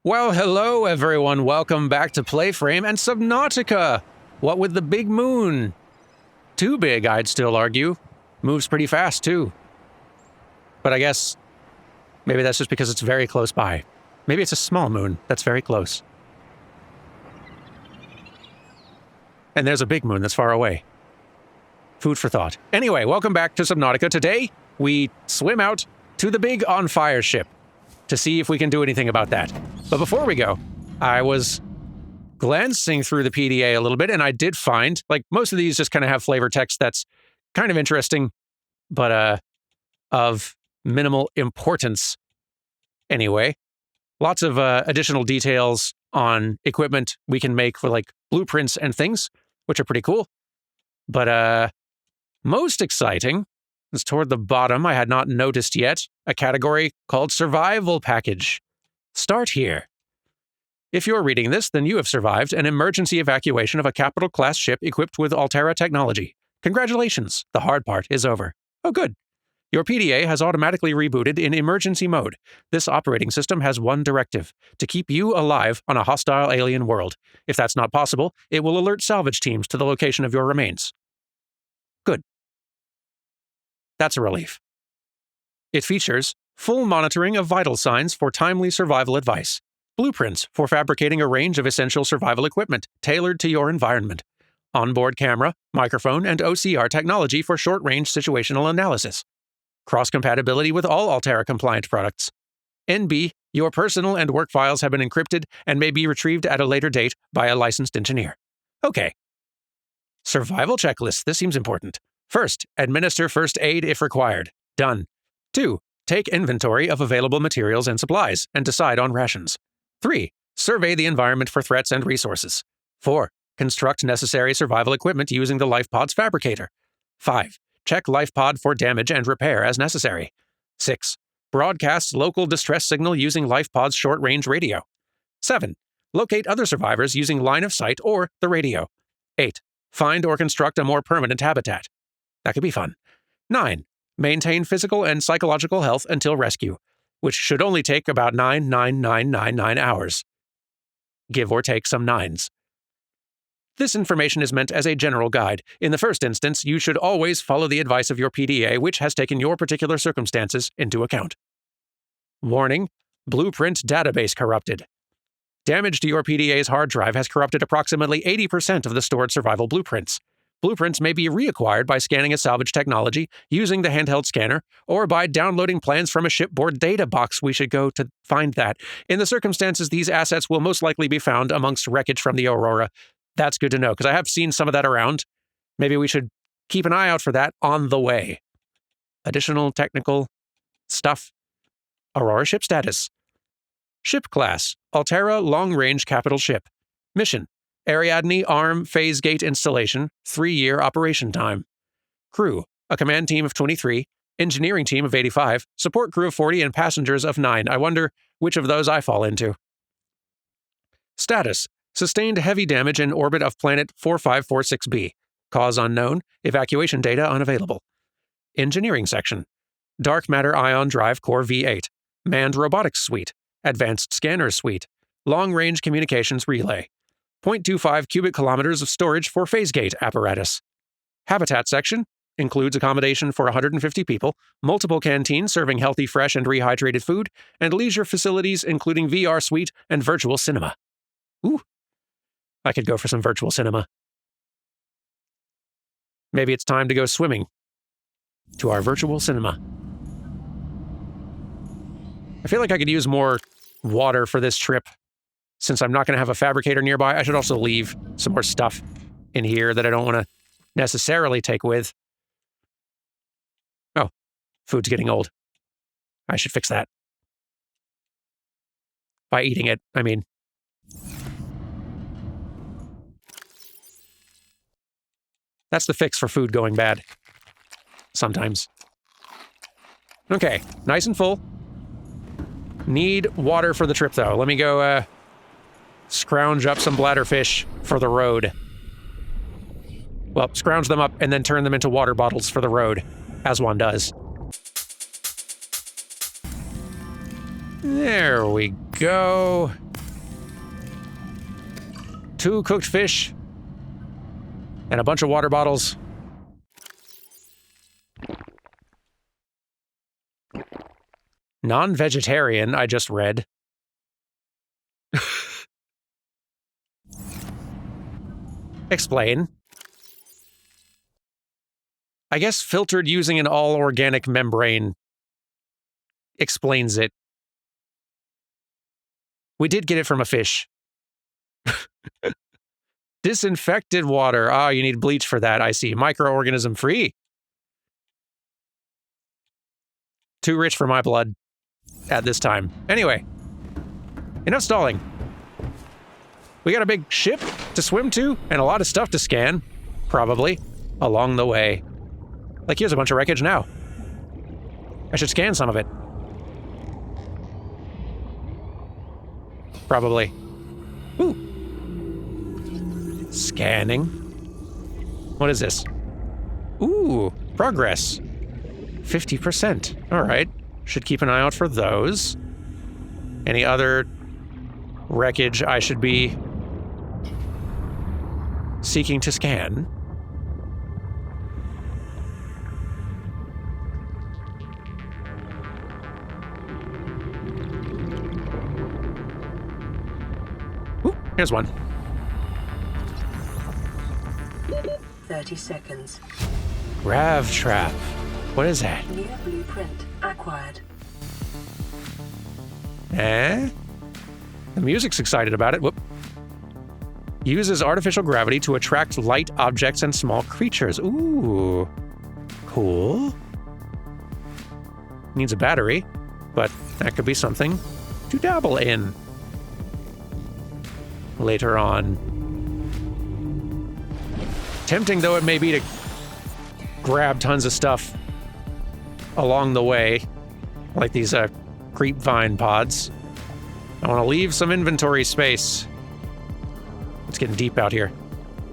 Well, hello everyone, welcome back to PlayFrame and Subnautica! What with the big moon? Too big, I'd still argue. Moves pretty fast, too. But I guess maybe that's just because it's very close by. Maybe it's a small moon that's very close. And there's a big moon that's far away. Food for thought. Anyway, welcome back to Subnautica. Today, we swim out to the big on-fire ship to see if we can do anything about that. But before we go, I was glancing through the PDA a little bit, and I did find, like, most of these just kind of have flavor text that's kind of interesting, but of minimal importance anyway. Lots of additional details on equipment we can make for, like, blueprints and things, which are pretty cool. But most exciting is toward the bottom, I had not noticed yet, a category called Survival Package. Start here. If you're reading this, then you have survived an emergency evacuation of a capital-class ship equipped with Altera technology. Congratulations, the hard part is over. Oh, good. Your PDA has automatically rebooted in emergency mode. This operating system has one directive: to keep you alive on a hostile alien world. If that's not possible, it will alert salvage teams to the location of your remains. Good. That's a relief. It features full monitoring of vital signs for timely survival advice, blueprints for fabricating a range of essential survival equipment tailored to your environment, onboard camera, microphone, and OCR technology for short-range situational analysis, cross-compatibility with all Altera-compliant products. NB, your personal and work files have been encrypted and may be retrieved at a later date by a licensed engineer. Okay. Survival checklist. This seems important. First, administer first aid if required. Done. 2. Take inventory of available materials and supplies and decide on rations. 3. Survey the environment for threats and resources. 4. Construct necessary survival equipment using the LifePod's fabricator. 5. Check LifePod for damage and repair as necessary. 6. Broadcast local distress signal using LifePod's short-range radio. 7. Locate other survivors using line of sight or the radio. 8. Find or construct a more permanent habitat. That could be fun. 9. Maintain physical and psychological health until rescue, which should only take about 9,999 hours. Give or take some nines. This information is meant as a general guide. In the first instance, you should always follow the advice of your PDA, which has taken your particular circumstances into account. Warning: Blueprint database corrupted. Damage to your PDA's hard drive has corrupted approximately 80% of the stored survival blueprints. Blueprints may be reacquired by scanning a salvage technology, using the handheld scanner, or by downloading plans from a shipboard data box. We should go to find that. In the circumstances, these assets will most likely be found amongst wreckage from the Aurora. That's good to know, because I have seen some of that around. Maybe we should keep an eye out for that on the way. Additional technical stuff. Aurora ship status. Ship class: Altera long-range capital ship. Mission: Ariadne Arm Phase Gate installation, 3-year operation time. Crew: a command team of 23, engineering team of 85, support crew of 40, and passengers of 9. I wonder which of those I fall into. Status: sustained heavy damage in orbit of planet 4546b. Cause unknown, evacuation data unavailable. Engineering section: Dark Matter Ion Drive Core V8, Manned Robotics Suite, Advanced Scanner Suite, Long-Range Communications Relay. 0.25 cubic kilometers of storage for phase gate apparatus. Habitat section includes accommodation for 150 people, multiple canteens serving healthy, fresh, and rehydrated food, and leisure facilities including VR suite and virtual cinema. Ooh, I could go for some virtual cinema. Maybe it's time to go swimming to our virtual cinema. I feel like I could use more water for this trip. Since I'm not going to have a fabricator nearby, I should also leave some more stuff in here that I don't want to necessarily take with. Oh, food's getting old. I should fix that. By eating it, I mean. That's the fix for food going bad. Sometimes. Okay, nice and full. Need water for the trip, though. Let me go, scrounge up some bladderfish for the road. Well, scrounge them up and then turn them into water bottles for the road, as one does. There we go. 2 cooked fish, and a bunch of water bottles. Non-vegetarian, I just read. Explain. I guess filtered using an all-organic membrane explains it. We did get it from a fish. Disinfected water. Ah, you need bleach for that, I see. Microorganism free. Too rich for my blood at this time. Anyway, enough stalling. We got a big ship to swim to and a lot of stuff to scan, probably, along the way. Like, here's a bunch of wreckage now. I should scan some of it. Probably. Ooh. Scanning. What is this? Ooh, progress. 50%. All right. Should keep an eye out for those. Any other wreckage I should be seeking to scan? Ooh, here's one. 30 seconds. Grav trap. What is that? New blueprint acquired. Eh? The music's excited about it. Whoop. Uses artificial gravity to attract light objects and small creatures. Ooh. Cool. Needs a battery, but that could be something to dabble in later on. Tempting though it may be to grab tons of stuff along the way, like these creep vine pods. I want to leave some inventory space. It's getting deep out here.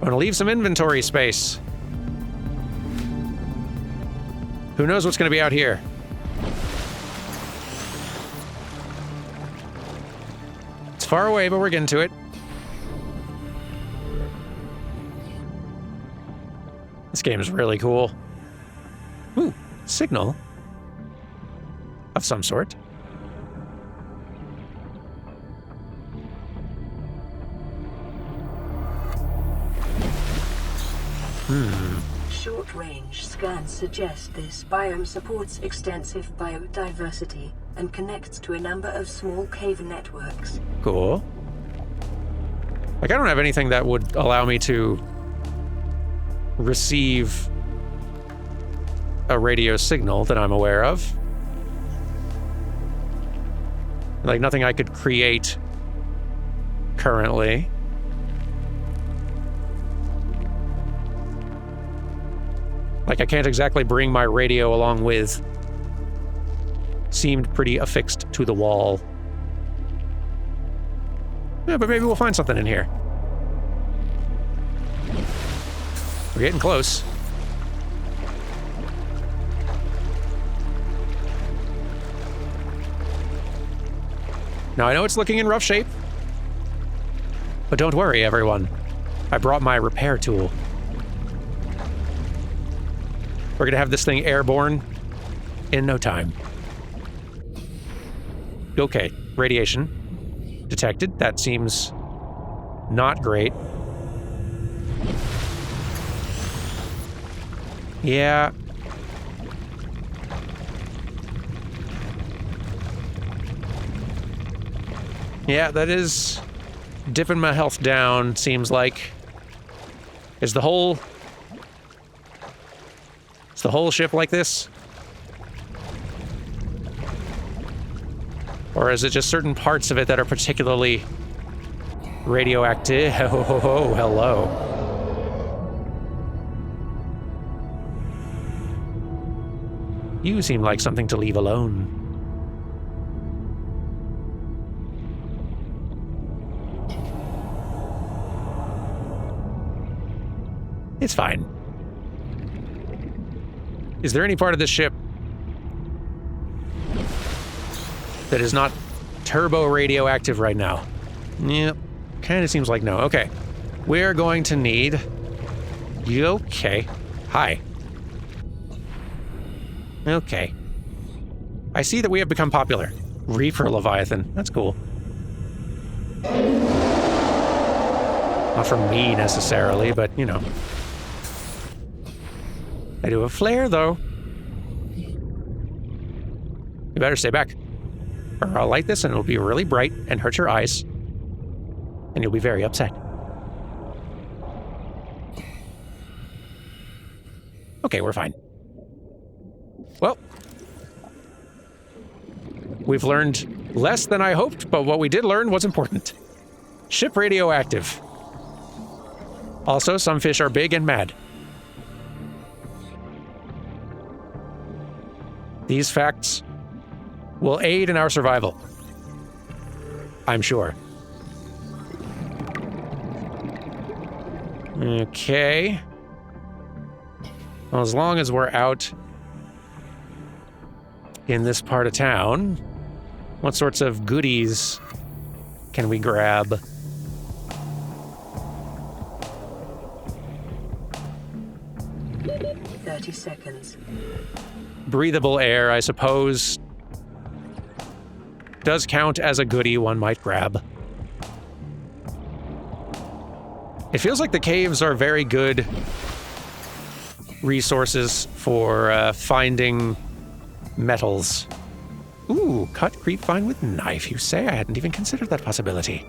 I want to leave some inventory space. Who knows what's going to be out here? It's far away, but we're getting to it. This game is really cool. Ooh, signal of some sort. Short-range scans suggest this biome supports extensive biodiversity and connects to a number of small cave networks. Cool. Like, I don't have anything that would allow me to receive a radio signal that I'm aware of. Like, nothing I could create currently. Like, I can't exactly bring my radio along with. Seemed pretty affixed to the wall. Yeah, but maybe we'll find something in here. We're getting close. Now, I know it's looking in rough shape, but don't worry, everyone. I brought my repair tool. We're gonna have this thing airborne in no time. Okay, radiation detected. That seems not great. Yeah. Yeah, that is dipping my health down, seems like. Is the whole ship like this? Or is it just certain parts of it that are particularly radioactive? Oh, hello. You seem like something to leave alone. It's fine. Is there any part of this ship that is not turbo radioactive right now? Yep, kind of seems like no. Okay. we're going to need... Okay. Hi. Okay. I see that we have become popular. Reaper Leviathan. That's cool. Not from me, necessarily, but, you know. I do have a flare, though. You better stay back. Or I'll light this and it'll be really bright and hurt your eyes. And you'll be very upset. Okay, we're fine. Well, we've learned less than I hoped, but what we did learn was important. Ship radioactive. Also, some fish are big and mad. These facts will aid in our survival. I'm sure. Okay. Well, as long as we're out in this part of town, what sorts of goodies can we grab? Seconds. Breathable air, I suppose, does count as a goodie one might grab. It feels like the caves are very good resources for finding metals. Ooh, cut creep fine with knife, you say? I hadn't even considered that possibility.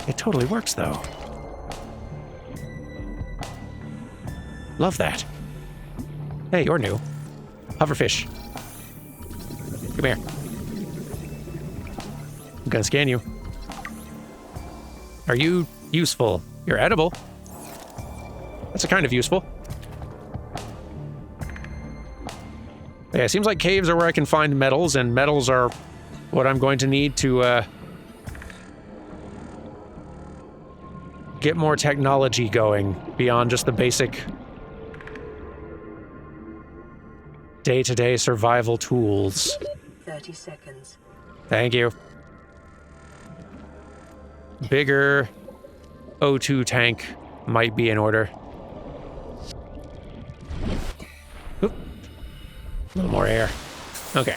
It totally works, though. Love that. Hey, you're new. Hoverfish. Come here. I'm gonna scan you. Are you useful? You're edible. That's a kind of useful. Yeah, it seems like caves are where I can find metals, and metals are what I'm going to need to get more technology going beyond just the basic day-to-day survival tools. 30 seconds. Thank you. Bigger O2 tank might be in order. Oop. A little more air. Okay.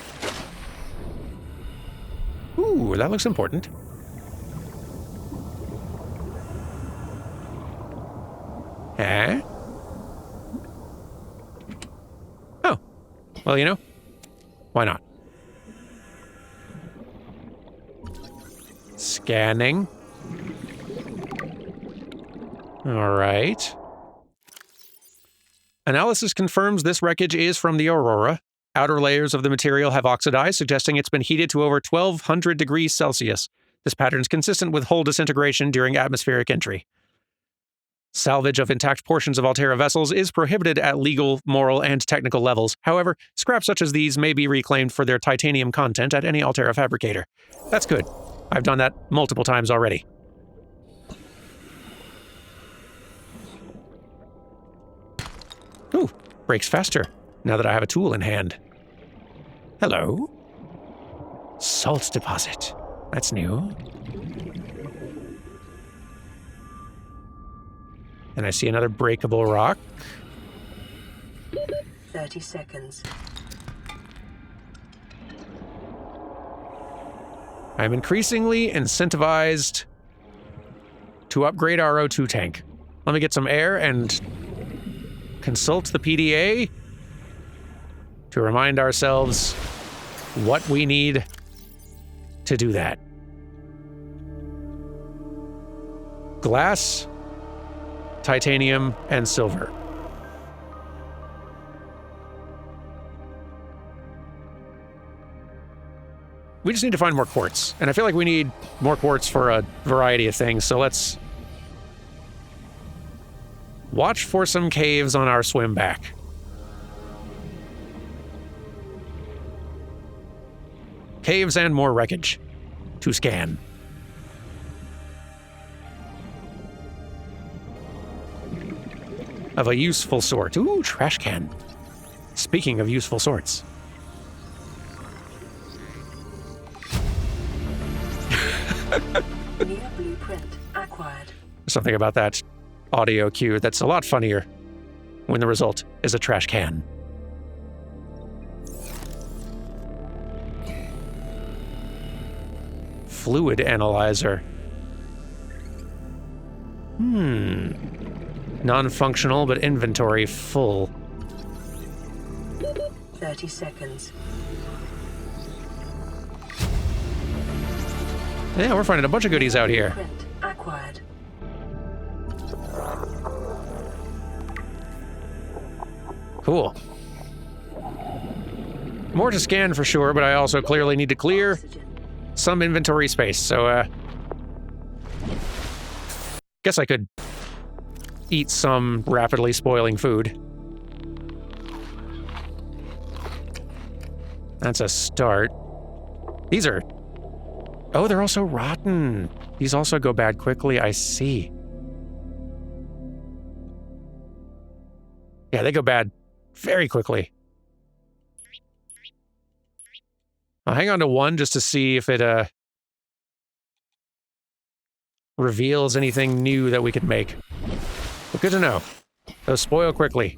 Ooh, that looks important. Huh? Oh. Well, you know, why not? Scanning. All right. Analysis confirms this wreckage is from the Aurora. Outer layers of the material have oxidized, suggesting it's been heated to over 1,200 degrees Celsius. This pattern is consistent with hull disintegration during atmospheric entry. Salvage of intact portions of Altera vessels is prohibited at legal, moral, and technical levels. However, scraps such as these may be reclaimed for their titanium content at any Altera fabricator. That's good. I've done that multiple times already. Ooh, breaks faster now that I have a tool in hand. Hello. Salt deposit. That's new. And I see another breakable rock. 30 seconds. I'm increasingly incentivized to upgrade our O2 tank. Let me get some air and consult the PDA to remind ourselves what we need to do that. Glass, titanium, and silver. We just need to find more quartz, and I feel like we need more quartz for a variety of things, so let's watch for some caves on our swim back. Caves and more wreckage to scan. Of a useful sort. Ooh, trash can. Speaking of useful sorts. Near blueprint acquired. Something about that audio cue that's a lot funnier when the result is a trash can. Fluid analyzer. Non-functional, but inventory full. 30 seconds. Yeah, we're finding a bunch of goodies out here. Print acquired. Cool. More to scan for sure, but I also clearly need to clear Oxygen. some inventory space, so, guess I could eat some rapidly spoiling food. That's a start. These are... Oh, they're also rotten. These also go bad quickly, I see. Yeah, they go bad very quickly. I'll hang on to one just to see if it, reveals anything new that we could make. But good to know. Those spoil quickly.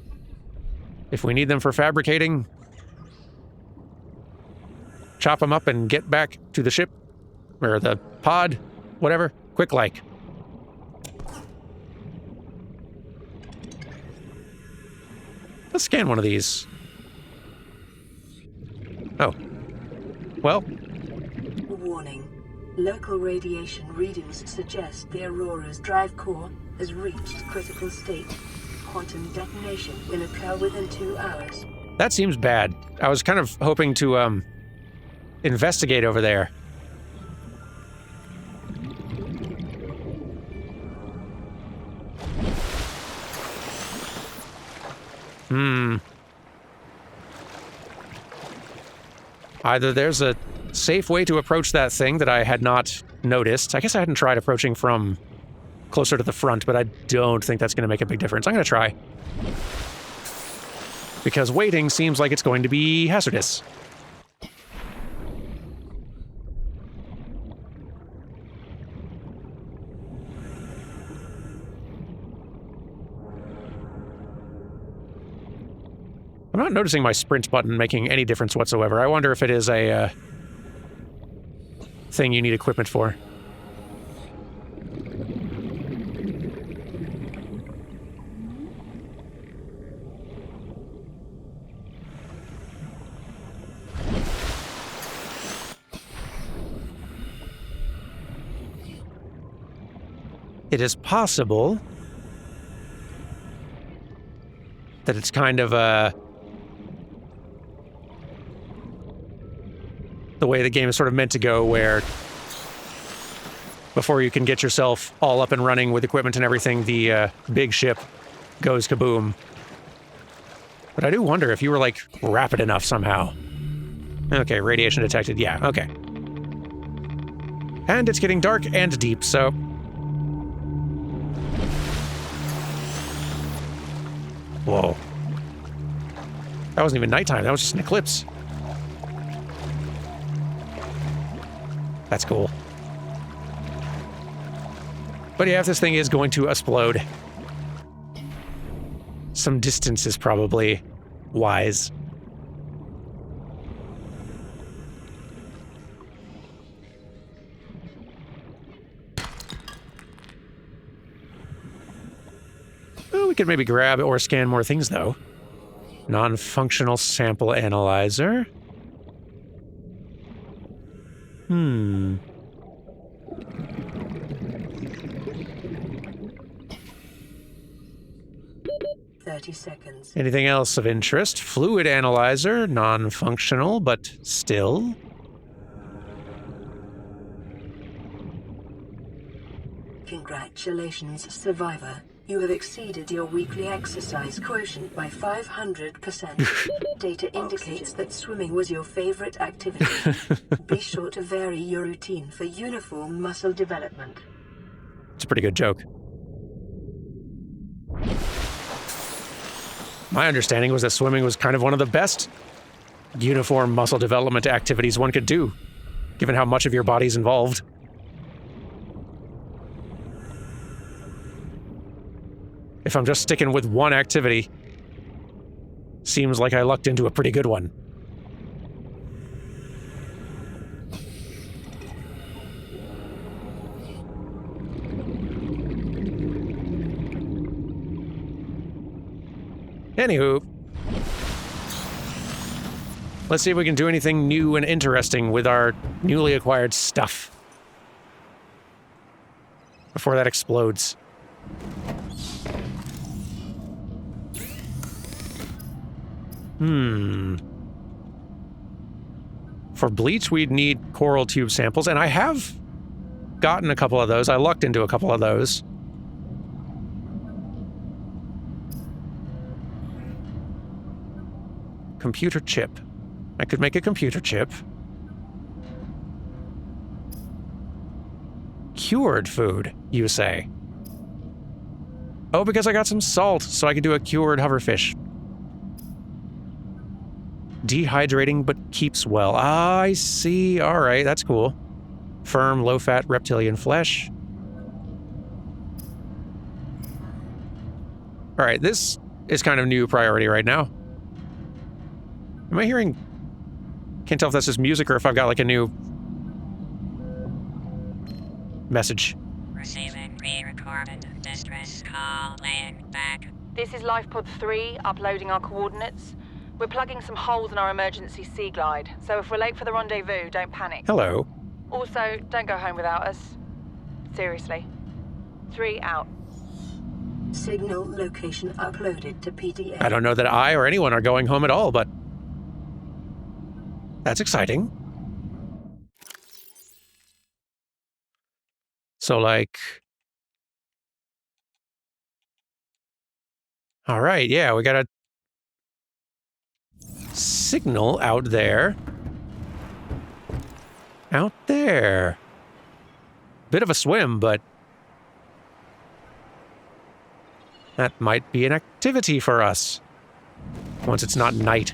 If we need them for fabricating, chop them up and get back to the ship, or the pod, whatever, quick like. Let's scan one of these. Oh. Well. Warning. Local radiation readings suggest the Aurora's drive core has reached critical state. Quantum detonation will occur within 2 hours. That seems bad. I was kind of hoping to, investigate over there. Either there's a safe way to approach that thing that I had not noticed. I guess I hadn't tried approaching from closer to the front, but I don't think that's going to make a big difference. I'm going to try. Because waiting seems like it's going to be hazardous. I'm not noticing my sprint button making any difference whatsoever. I wonder if it is a thing you need equipment for. It is possible that it's kind of the way the game is sort of meant to go, where before you can get yourself all up and running with equipment and everything, the big ship goes kaboom. But I do wonder if you were, like, rapid enough somehow. Okay, radiation detected. Yeah, okay. And it's getting dark and deep, so... Whoa. That wasn't even nighttime, that was just an eclipse. That's cool. But yeah, if this thing is going to explode, some distance is probably wise. Well, we could maybe grab or scan more things, though. Non-functional sample analyzer. 30 seconds. Anything else of interest? Fluid analyzer, non-functional, but still. Congratulations, survivor. You have exceeded your weekly exercise quotient by 500%. Data indicates that swimming was your favorite activity. Be sure to vary your routine for uniform muscle development. It's a pretty good joke. My understanding was that swimming was kind of one of the best uniform muscle development activities one could do, given how much of your body's involved. if I'm just sticking with one activity. Seems like I lucked into a pretty good one. Anywho, let's see if we can do anything new and interesting with our newly acquired stuff before that explodes. For bleach, we'd need coral tube samples, and I have gotten a couple of those. I lucked into a couple of those. Computer chip. I could make a computer chip. Cured food, you say? Oh, because I got some salt, so I could do a cured hoverfish. Dehydrating, but keeps well. Ah, I see. All right, that's cool. Firm, low-fat reptilian flesh. All right, this is kind of new priority right now. Am I hearing... Can't tell if that's just music or if I've got like a new... message. Receiving pre-recorded distress call, laying back. This is LifePod 3, uploading our coordinates. We're plugging some holes in our emergency sea glide, so if we're late for the rendezvous, don't panic. Hello. Also, don't go home without us. Seriously. 3 out. Signal location uploaded to PDA. I don't know that I or anyone are going home at all, but... that's exciting. So, like... all right, yeah, we got a signal out there. Out there. Bit of a swim, but... that might be an activity for us. Once it's not night.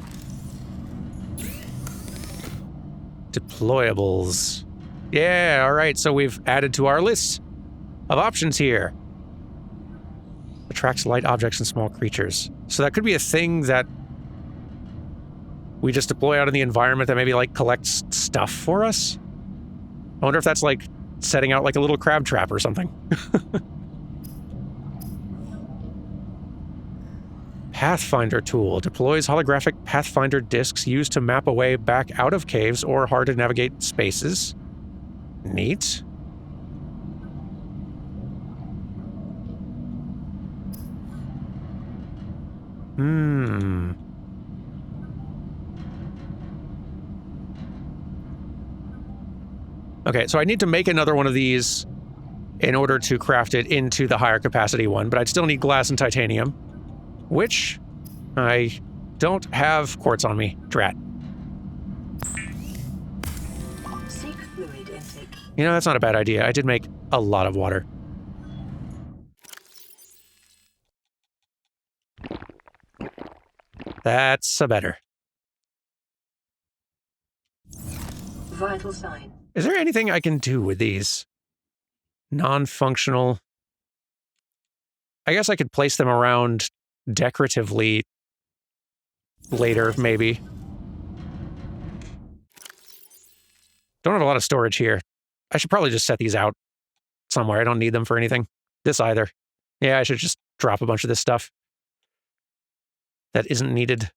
Deployables. Yeah, alright, so we've added to our list of options here. Attracts light objects and small creatures. So that could be a thing that we just deploy out in the environment that maybe, like, collects stuff for us? I wonder if that's, like, setting out, like, a little crab trap or something. Pathfinder tool. Deploys holographic Pathfinder discs used to map a way back out of caves or hard-to-navigate spaces. Neat. Okay, so I need to make another one of these in order to craft it into the higher capacity one, but I'd still need glass and titanium, which I don't have quartz on me. Drat. Seek fluid intake. You know, that's not a bad idea. I did make a lot of water. That's a better. Vital sign. Is there anything I can do with these? Non-functional. I guess I could place them around decoratively later, maybe. Don't have a lot of storage here. I should probably just set these out somewhere. I don't need them for anything. This either. Yeah, I should just drop a bunch of this stuff that isn't needed.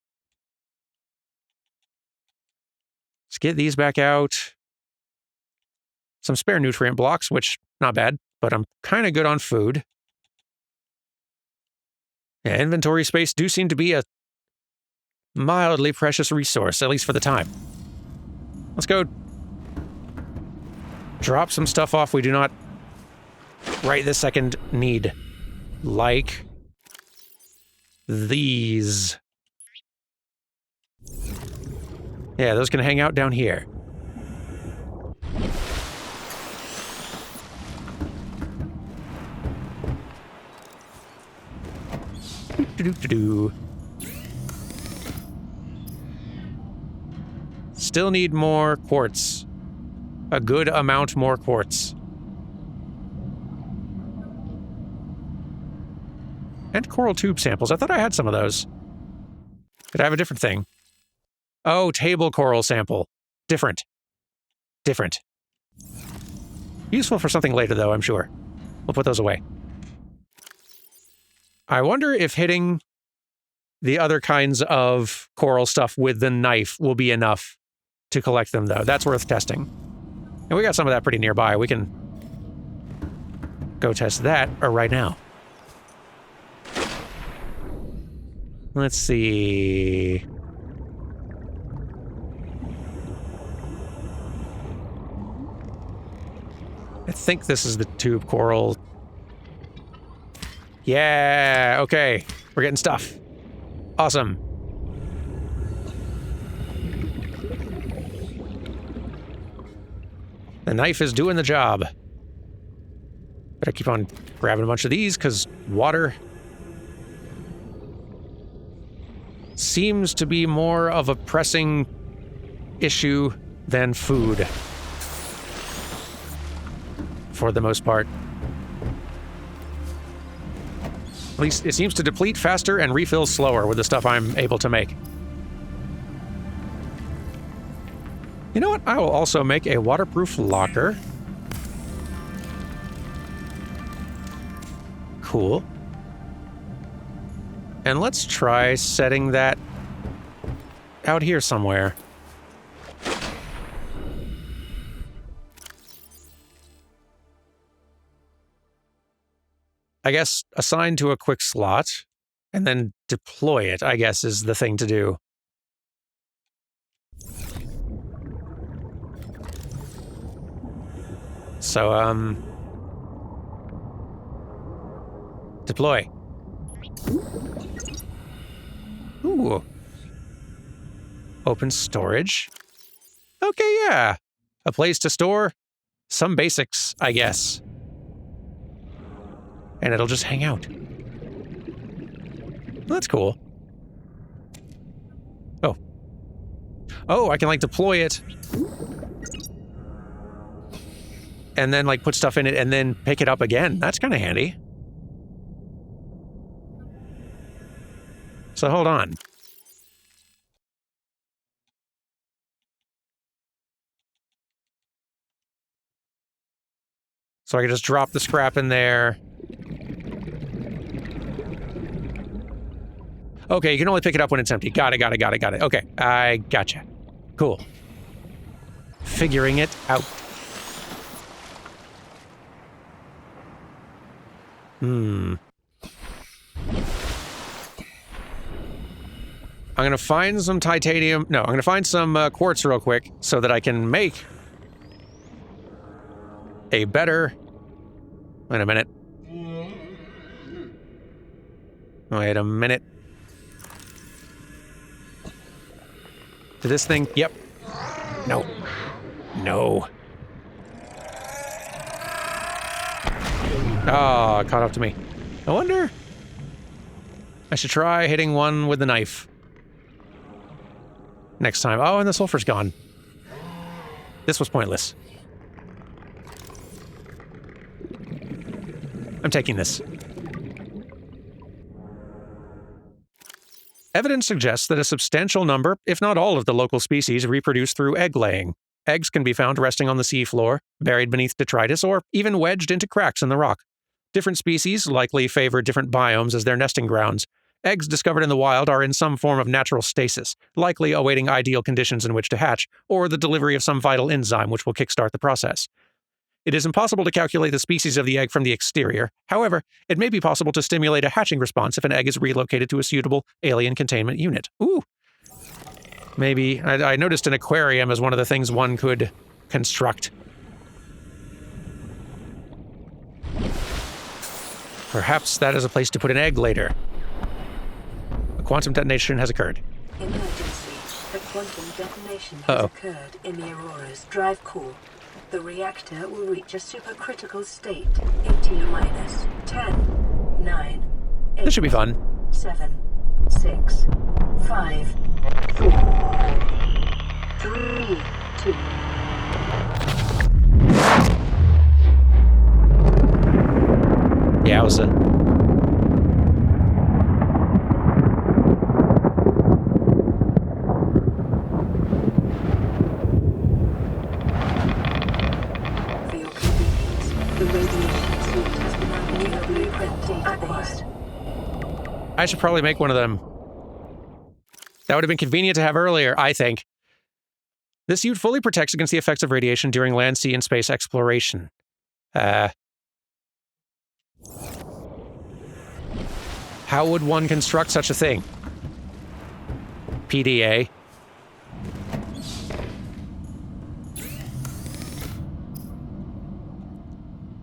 Let's get these back out. Some spare nutrient blocks, which, not bad, but I'm kind of good on food. Yeah, inventory space do seem to be a mildly precious resource, at least for the time. Let's go drop some stuff off we do not right this second need. Like these. Yeah, those can hang out down here. Do-do-do-do. Still need more quartz. A good amount more quartz. And coral tube samples. I thought I had some of those. Did I have a different thing? Oh, table coral sample. Different. Different. Useful for something later, though, I'm sure. We'll put those away. I wonder if hitting the other kinds of coral stuff with the knife will be enough to collect them, though. That's worth testing. And we got some of that pretty nearby. We can go test that right now. Let's see. I think this is the tube coral. Yeah, okay. We're getting stuff. Awesome. The knife is doing the job. Better keep on grabbing a bunch of these, because water seems to be more of a pressing issue than food. For the most part. At least it seems to deplete faster and refill slower with the stuff I'm able to make. You know what? I will also make a waterproof locker. Cool. And let's try setting that out here somewhere. I guess assign to a quick slot and then deploy it, I guess, is the thing to do. So, deploy. Ooh. Open storage. Okay, yeah. A place to store some basics, I guess. And it'll just hang out. That's cool. Oh. Oh, I can, like, deploy it. And then, like, put stuff in it and then pick it up again. That's kind of handy. So hold on. So I can just drop the scrap in there. Okay, you can only pick it up when it's empty. Got it. Okay, I gotcha. Cool. Figuring it out. I'm gonna find some titanium. No, I'm gonna find some quartz real quick so that I can make a better... Wait a minute. Wait a minute. To this thing? Yep. No. No. Oh, caught up to me. I wonder... I should try hitting one with the knife. Next time. Oh, and the sulfur's gone. This was pointless. I'm taking this. Evidence suggests that a substantial number, if not all of the local species, reproduce through egg laying. Eggs can be found resting on the seafloor, buried beneath detritus, or even wedged into cracks in the rock. Different species likely favor different biomes as their nesting grounds. Eggs discovered in the wild are in some form of natural stasis, likely awaiting ideal conditions in which to hatch, or the delivery of some vital enzyme which will kickstart the process. It is impossible to calculate the species of the egg from the exterior. However, it may be possible to stimulate a hatching response if an egg is relocated to a suitable alien containment unit. Ooh. Maybe. I noticed an aquarium as one of the things one could construct. Perhaps that is a place to put an egg later. A quantum detonation has occurred. Emergency. A quantum detonation has occurred in the Aurora's drive core. The reactor will reach a supercritical state in T-minus 10, 9, 8... This should be fun. 7, 6, 5, 4, 3, 2... Yeah, it was a... The radiation suit has been added to the blueprint database. I should probably make one of them. That would have been convenient to have earlier, I think. This suit fully protects against the effects of radiation during land, sea, and space exploration. How would one construct such a thing? PDA.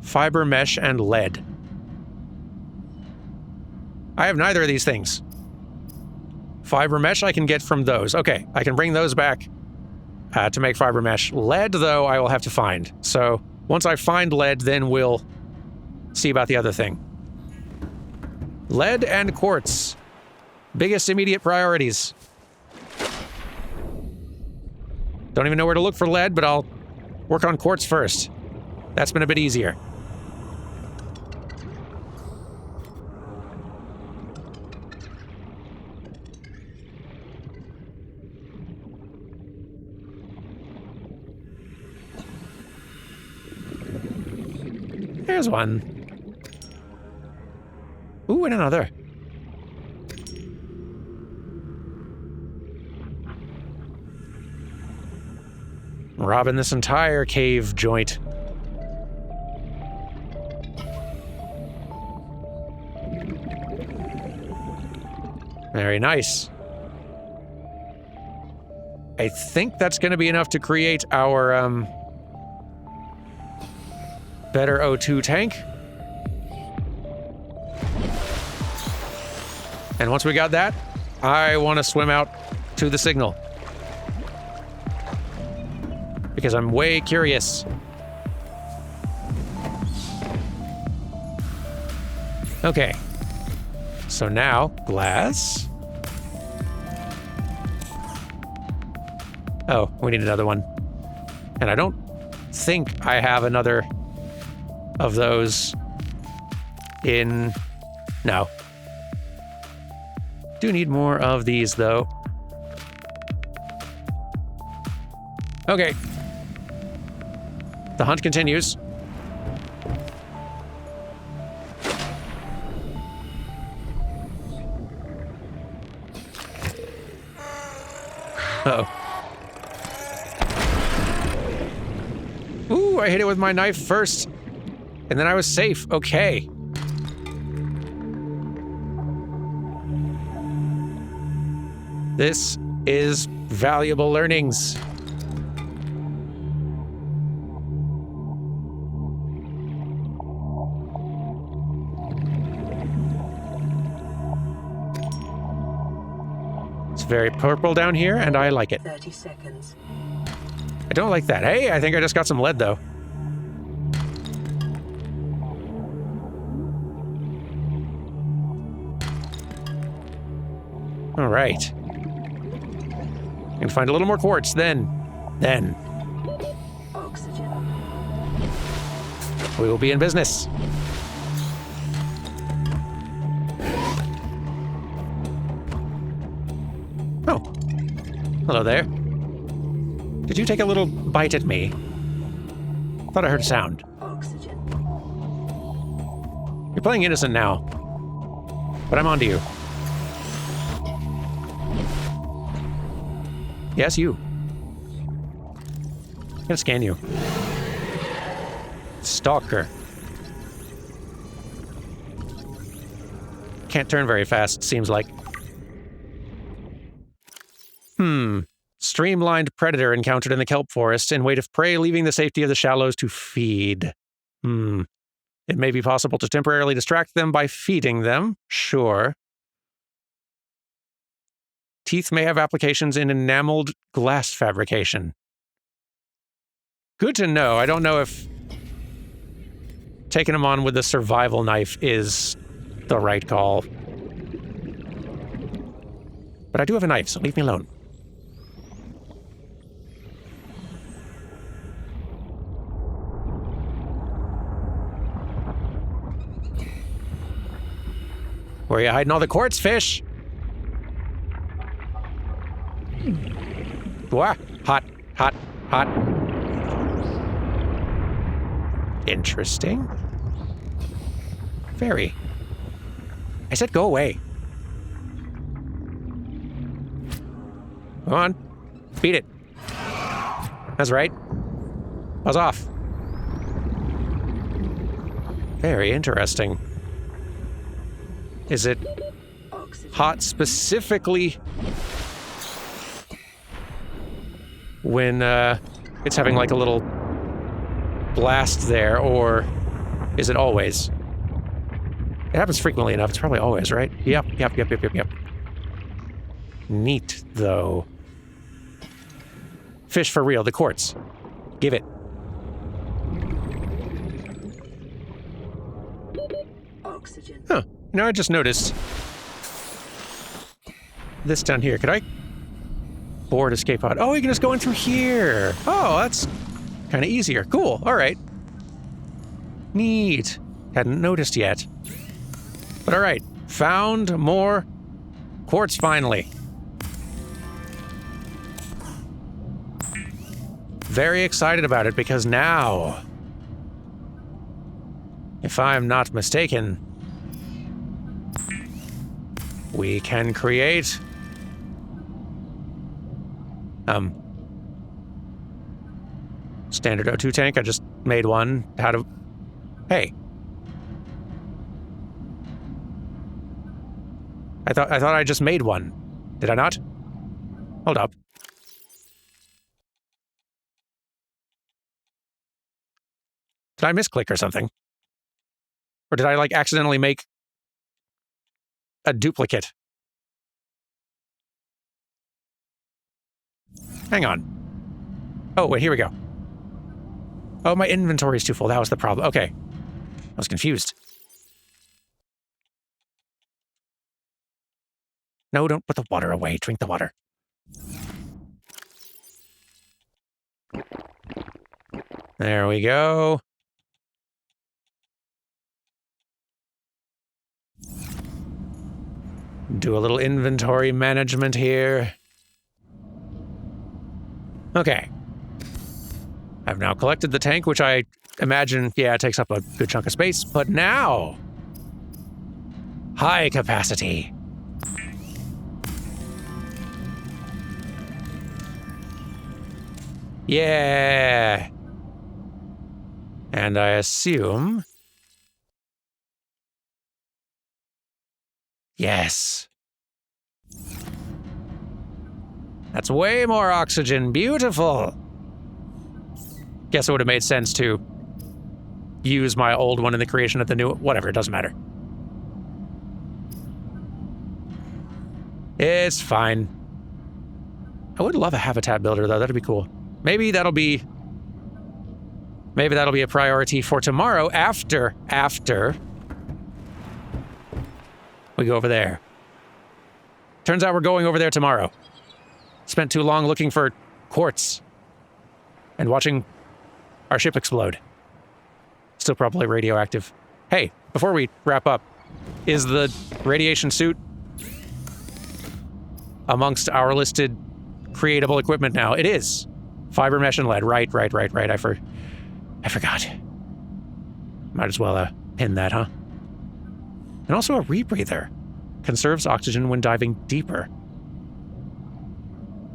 Fiber mesh and lead. I have neither of these things. Fiber mesh I can get from those. Okay, I can bring those back to make fiber mesh. Lead, though, I will have to find. So once I find lead, then we'll see about the other thing. Lead and quartz. Biggest immediate priorities. Don't even know where to look for lead, but I'll work on quartz first. That's been a bit easier. There's one. Ooh, and another. Robbing this entire cave joint. Very nice. I think that's going to be enough to create our, better O2 tank. And once we got that, I want to swim out to the signal. Because I'm way curious. Okay. So now, glass. Oh, we need another one. And I don't think I have another of those in... No. Do need more of these, though. Okay. The hunt continues. Uh-oh. Ooh, I hit it with my knife first. And then I was safe. Okay. This is valuable learnings. It's very purple down here, and I like it. 30 seconds. I don't like that. Hey, I think I just got some lead, though. All right. And find a little more quartz, then. Oxygen. We will be in business. Oh. Hello there. Did you take a little bite at me? Thought I heard a sound. Oxygen. You're playing innocent now. But I'm onto you. Yes, you. I'm gonna scan you. Stalker. Can't turn very fast, seems like. Streamlined predator encountered in the kelp forest in weight of prey, leaving the safety of the shallows to feed. It may be possible to temporarily distract them by feeding them. Sure. Teeth may have applications in enameled glass fabrication. Good to know. I don't know if taking them on with the survival knife is the right call. But I do have a knife, so leave me alone. Where are you hiding all the quartz fish? Wah, hot, hot, hot. Interesting. Very. I said go away. Come on. Beat it. That's right. Buzz off. Very interesting. Is it hot specifically when it's having like a little blast there, or is it always? It happens frequently enough. It's probably always, right? Yep. Neat, though. Fish for real, the quartz. Give it. Oxygen. Huh. You know, I just noticed this down here. Could I board escape pod? Oh, you can just go in through here. Oh, that's kind of easier. Cool. All right. Neat. Hadn't noticed yet. But all right. Found more quartz finally. Very excited about it because now, if I'm not mistaken, we can create standard O2 tank. I just made one. How to... Hey. I thought I just made one. Did I not? Hold up. Did I misclick or something? Or did I, like, accidentally make a duplicate? Hang on. Oh, wait, here we go. Oh, my inventory's too full. That was the problem. Okay. I was confused. No, don't put the water away. Drink the water. There we go. Do a little inventory management here. Okay. I've now collected the tank, which I imagine, yeah, it takes up a good chunk of space, but now, high capacity. Yeah. And I assume... Yes. That's way more oxygen. Beautiful. Guess it would have made sense to use my old one in the creation of the new... Whatever, it doesn't matter. It's fine. I would love a habitat builder, though. That'd be cool. Maybe that'll be a priority for tomorrow after we go over there. Turns out we're going over there tomorrow. Spent too long looking for quartz and watching our ship explode. Still probably radioactive. Hey, before we wrap up, is the radiation suit amongst our listed creatable equipment now? It is. Fiber mesh and lead. Right. I forgot. Might as well pin that, huh? And also a rebreather. Conserves oxygen when diving deeper.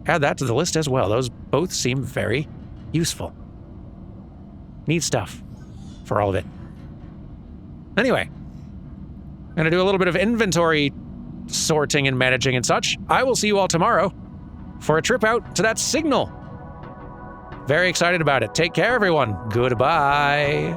Add that to the list as well. Those both seem very useful. Neat stuff for all of it. Anyway, I'm going to do a little bit of inventory sorting and managing and such. I will see you all tomorrow for a trip out to that signal. Very excited about it. Take care, everyone. Goodbye.